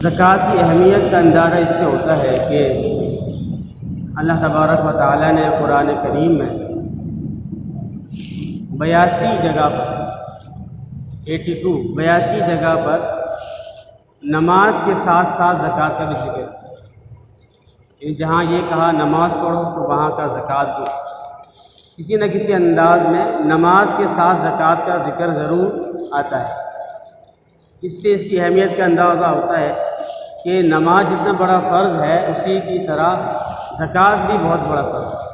زکوٰۃ کی اہمیت کا اندازہ اس سے ہوتا ہے کہ اللہ تبارک و تعالیٰ نے قرآن کریم میں 82 جگہ پر 82 جگہ پر نماز کے ساتھ ساتھ زکوٰۃ کا بھی ذکر ہے۔ جہاں یہ کہا نماز پڑھو تو وہاں کا زکوٰۃ دو، کسی نہ کسی انداز میں نماز کے ساتھ زکوٰۃ کا ذکر ضرور آتا ہے۔ اس سے اس کی اہمیت کا اندازہ ہوتا ہے کہ نماز جتنا بڑا فرض ہے اسی کی طرح زکوٰۃ بھی بہت بڑا فرض ہے،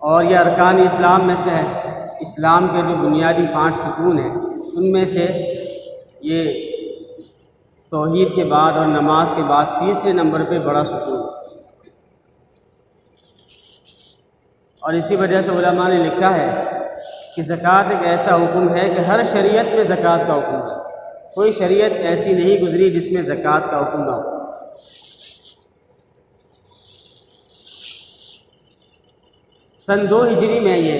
اور یہ ارکان اسلام میں سے ہے۔ اسلام کے جو بنیادی 5 ستون ہیں ان میں سے یہ توحید کے بعد اور نماز کے بعد تیسرے نمبر پہ بڑا ستون ہے، اور اسی وجہ سے علماء نے لکھا ہے کہ زکوٰۃ ایک ایسا حکم ہے کہ ہر شریعت میں زکوٰۃ کا حکم ہے، کوئی شریعت ایسی نہیں گزری جس میں زکوٰۃ کا حکم نہ ہو۔ سن 2 ہجری میں یہ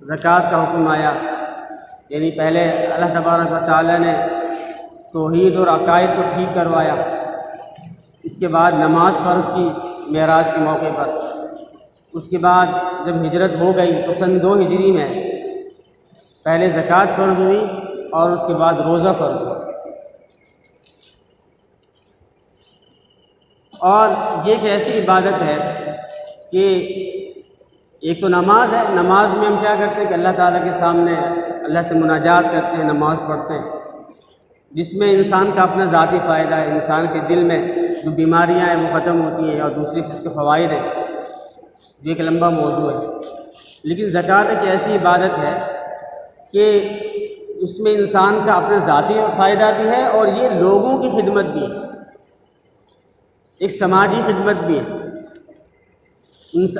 زکوٰۃ کا حکم آیا، یعنی پہلے اللہ تبارک و تعالیٰ نے توحید اور عقائد کو ٹھیک کروایا، اس کے بعد نماز فرض کی معراج کے موقع پر، اس کے بعد جب ہجرت ہو گئی تو سن 2 ہجری میں پہلے زکوٰۃ فرض ہوئی اور اس کے بعد روزہ فرض ہوا۔ اور یہ ایک ایسی عبادت ہے کہ ایک تو نماز ہے، نماز میں ہم کیا کرتے ہیں کہ اللہ تعالیٰ کے سامنے اللہ سے مناجات کرتے ہیں، نماز پڑھتے ہیں، جس میں انسان کا اپنا ذاتی فائدہ ہے، انسان کے دل میں جو بیماریاں ہیں وہ ختم ہوتی ہیں، اور دوسری اس کے فوائد ہیں، جو ایک لمبا موضوع ہے۔ لیکن زکوٰۃ ایک ایسی عبادت ہے کہ اس میں انسان کا اپنا ذاتی فائدہ بھی ہے، اور یہ لوگوں کی خدمت بھی ہے، ایک سماجی خدمت بھی ہے۔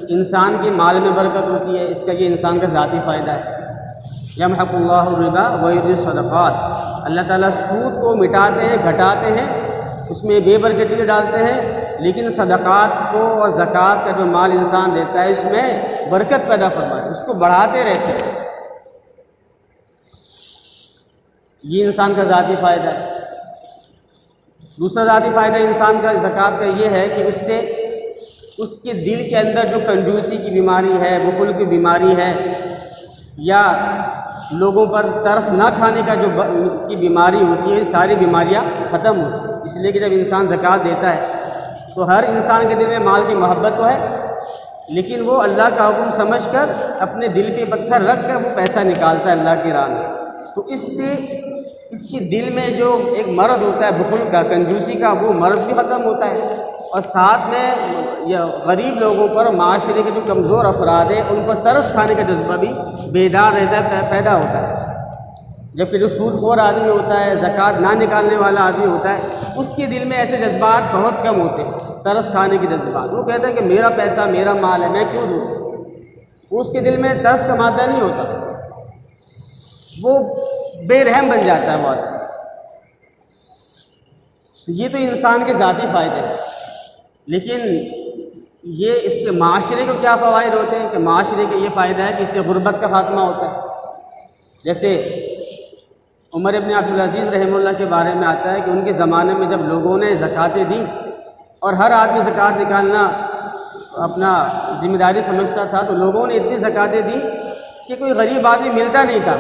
انسان کے مال میں برکت ہوتی ہے، اس کا یہ انسان کا ذاتی فائدہ ہے۔ یمحق اللہ الربا ویربی الصدقات، اللہ تعالیٰ سود کو مٹاتے ہیں، گھٹاتے ہیں، اس میں بے برکتی ڈالتے ہیں، لیکن صدقات کو اور زکوٰۃ کا جو مال انسان دیتا ہے اس میں برکت پیدا فرماتے ہیں، اس کو بڑھاتے رہتے ہیں۔ یہ انسان کا ذاتی فائدہ ہے۔ دوسرا ذاتی فائدہ انسان کا زکوٰۃ کا یہ ہے کہ اس سے اس کے دل کے اندر جو کنجوسی کی بیماری ہے، بخل کی بیماری ہے، یا لوگوں پر ترس نہ کھانے کا جو کی بیماری ہوتی ہے، یہ ساری بیماریاں ختم ہوتی ہیں۔ اس لیے کہ جب انسان زکوٰۃ دیتا ہے تو ہر انسان کے دل میں مال کی محبت تو ہے، لیکن وہ اللہ کا حکم سمجھ کر اپنے دل پہ پتھر رکھ کر وہ پیسہ نکالتا ہے اللہ کی راہ میں، تو اس سے اس کے دل میں جو ایک مرض ہوتا ہے بخل کا، کنجوسی کا، وہ مرض بھی ختم ہوتا ہے، اور ساتھ میں یہ غریب لوگوں پر، معاشرے کے جو کمزور افراد ہیں ان پر ترس کھانے کا جذبہ بھی بیدار رہتا ہے، پیدا ہوتا ہے۔ جبکہ جو سود خور آدمی ہوتا ہے، زکوٰۃ نہ نکالنے والا آدمی ہوتا ہے، اس کے دل میں ایسے جذبات بہت کم ہوتے ہیں، ترس کھانے کے جذبات۔ وہ کہتا ہے کہ میرا پیسہ، میرا مال ہے، میں کیوں دوں؟ اس کے دل میں ترس کا مادہ نہیں ہوتا، وہ بے رحم بن جاتا ہے وہ آدمی۔ یہ تو انسان کے ذاتی فائدے ہیں، لیکن یہ اس کے معاشرے کو کیا فوائد ہوتے ہیں کہ معاشرے کا یہ فائدہ ہے کہ اس سے غربت کا خاتمہ ہوتا ہے۔ جیسے عمر ابن عبدالعزیز رحمہ اللہ کے بارے میں آتا ہے کہ ان کے زمانے میں جب لوگوں نے زکوٰۃیں دیں اور ہر آدمی زکوٰۃ نکالنا اپنا ذمہ داری سمجھتا تھا، تو لوگوں نے اتنی زکوٰۃیں دی کہ کوئی غریب آدمی ملتا نہیں تھا۔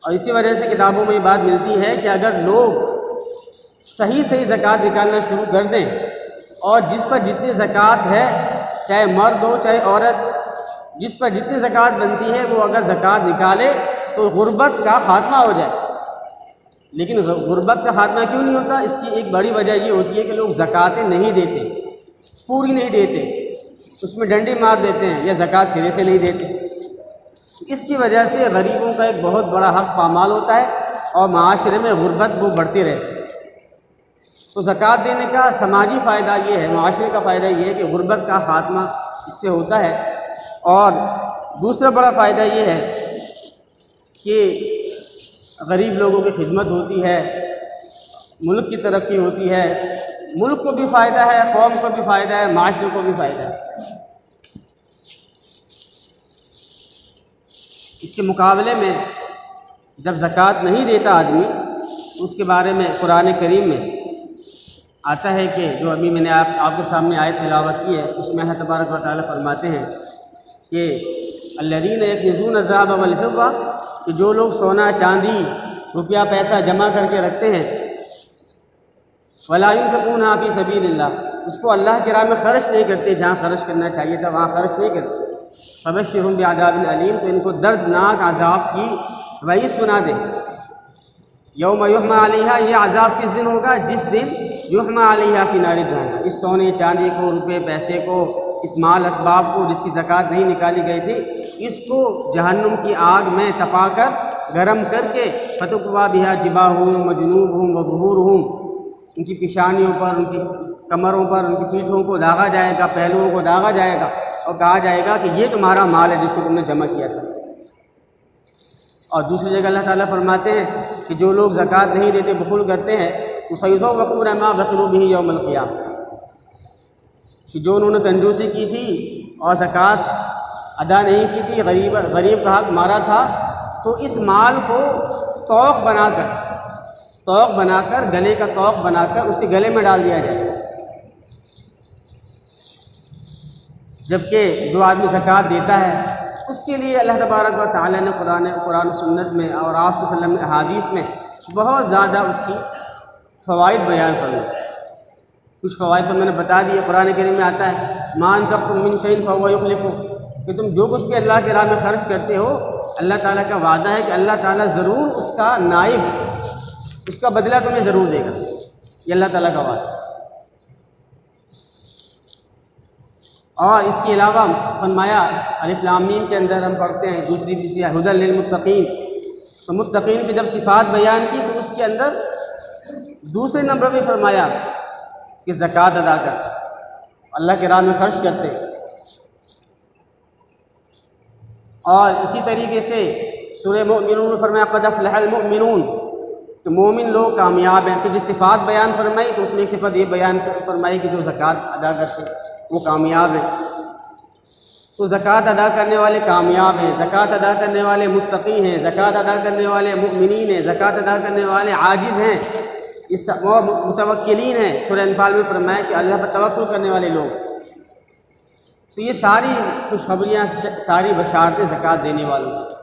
اور اسی وجہ سے کتابوں میں یہ بات ملتی ہے کہ اگر لوگ صحیح زکوٰۃ نکالنا شروع کر دیں، اور جس پر جتنی زکوٰۃ ہے، چاہے مرد ہو چاہے عورت، جس پر جتنی زکوٰۃ بنتی ہے وہ اگر زکوٰۃ نکالے تو غربت کا خاتمہ ہو جائے۔ لیکن غربت کا خاتمہ کیوں نہیں ہوتا؟ اس کی ایک بڑی وجہ یہ ہوتی ہے کہ لوگ زکوٰۃیں نہیں دیتے، پوری نہیں دیتے، اس میں ڈنڈی مار دیتے ہیں، یا زکوٰۃ سرے سے نہیں دیتے۔ اس کی وجہ سے غریبوں کا ایک بہت بڑا حق پامال ہوتا ہے، اور معاشرے میں غربت وہ بڑھتی رہتی ہے۔ تو زکوٰۃ دینے کا سماجی فائدہ یہ ہے، معاشرے کا فائدہ یہ ہے کہ غربت کا خاتمہ اس سے ہوتا ہے۔ اور دوسرا بڑا فائدہ یہ ہے کہ غریب لوگوں کی خدمت ہوتی ہے، ملک کی ترقی ہوتی ہے، ملک کو بھی فائدہ ہے، قوم کو بھی فائدہ ہے، معاشرے کو بھی فائدہ ہے۔ اس کے مقابلے میں جب زکوٰۃ نہیں دیتا آدمی، اس کے بارے میں قرآن کریم میں آتا ہے کہ جو ابھی میں نے آپ کے سامنے آیت تلاوت کی ہے، اس میں اللہ تبارک و تعالیٰ فرماتے ہیں کہ الذین یکنزون الذھب والفضہ، کہ جو لوگ سونا چاندی روپیہ پیسہ جمع کر کے رکھتے ہیں، ولا ينفقونھا فی سبیل اللہ، اس کو اللہ کی راہ میں خرچ نہیں کرتے، جہاں خرچ کرنا چاہیے تھا وہاں خرچ نہیں کرتے، فبشرھم بعذاب علیم، تو ان کو دردناک عذاب کی وعید سنا دے۔ یوم یحمى علیہا، یہ عذاب کس دن ہوگا؟ جس دن یحمى علیہا فی نار جہنم، اس سونے چاندی کو، روپے پیسے کو، اس مال اسباب کو جس کی زکوٰۃ نہیں نکالی گئی تھی، اس کو جہنم کی آگ میں تپا کر گرم کر کے فتکویٰ بہا جباہہم وجنوبہم وظہورہم، ان کی پیشانیوں پر، ان کی کمروں پر، ان کی پیٹھوں کو داغا جائے گا، پہلوؤں کو داغا جائے گا، اور کہا جائے گا کہ یہ تمہارا مال ہے جس کو تم نے جمع کیا تھا۔ اور دوسری جگہ اللہ تعالیٰ فرماتے ہیں کہ جو لوگ زکوٰۃ نہیں دیتے، بخل کرتے ہیں، سَيُطَوَّقُونَ مَا بَخِلُوا بِهِ يَوْمَ الْقِيَامَةِ، کہ جو انہوں نے کنجوسی کی تھی اور زکوٰۃ ادا نہیں کی تھی، غریب کا حق مارا تھا، تو اس مال کو توق بنا کر گلے کا توق بنا کر اس کے گلے میں ڈال دیا جائے، جبکہ جو آدمی زکوٰۃ دیتا ہے اس کے لیے اللہ تبارک و تعالیٰ نے قرآن و سنت میں اور آپ صلی اللہ علیہ وسلم نے احادیث میں بہت زیادہ اس کی فوائد بیان فرمائے۔ کچھ فوائد تو میں نے بتا دیے، قرآن کریم میں آتا ہے مَا أَنفَقْتُم مِّن شَيْءٍ فَهُوَ يُخْلِفُهُ، کہ تم جو کچھ بھی اللہ کی راہ میں خرچ کرتے ہو، اللہ تعالیٰ کا وعدہ ہے کہ اللہ تعالیٰ ضرور اس کا نائب، اس کا بدلہ تمہیں ضرور دے گا، یہ اللہ تعالیٰ کا وعدہ ہے۔ اور اس کے علاوہ فرمایا الف لام میم کے اندر ہم پڑھتے ہیں دوسری ھدی للمتقین، تو متقین کی جب صفات بیان کی تو اس کے اندر دوسرے نمبر پہ فرمایا کہ زکوٰۃ ادا کر، اللہ کے راہ میں خرچ کرتے، اور اسی طریقے سے سورہ مومنون میں فرمایا قد افلح المؤمنون، کہ مومن لوگ کامیاب ہیں۔ پھر جو صفات بیان فرمائی تو اس میں ایک صفت یہ بیان فرمائی کہ جو زکوٰۃ ادا کرتے وہ کامیاب ہیں۔ تو زکوٰۃ ادا کرنے والے کامیاب ہیں، زکوٰۃ ادا کرنے والے متقی ہیں، زکوٰۃ ادا کرنے والے مؤمنین ہیں، زکوٰۃ ادا کرنے والے عاجز ہیں، اس وہ متوکلین ہیں۔ سورہ انفال میں فرمایا کہ اللہ پر توکل کرنے والے لوگ۔ تو یہ ساری خوشخبریاں، ساری بشارتیں زکوٰۃ دینے والوں کی۔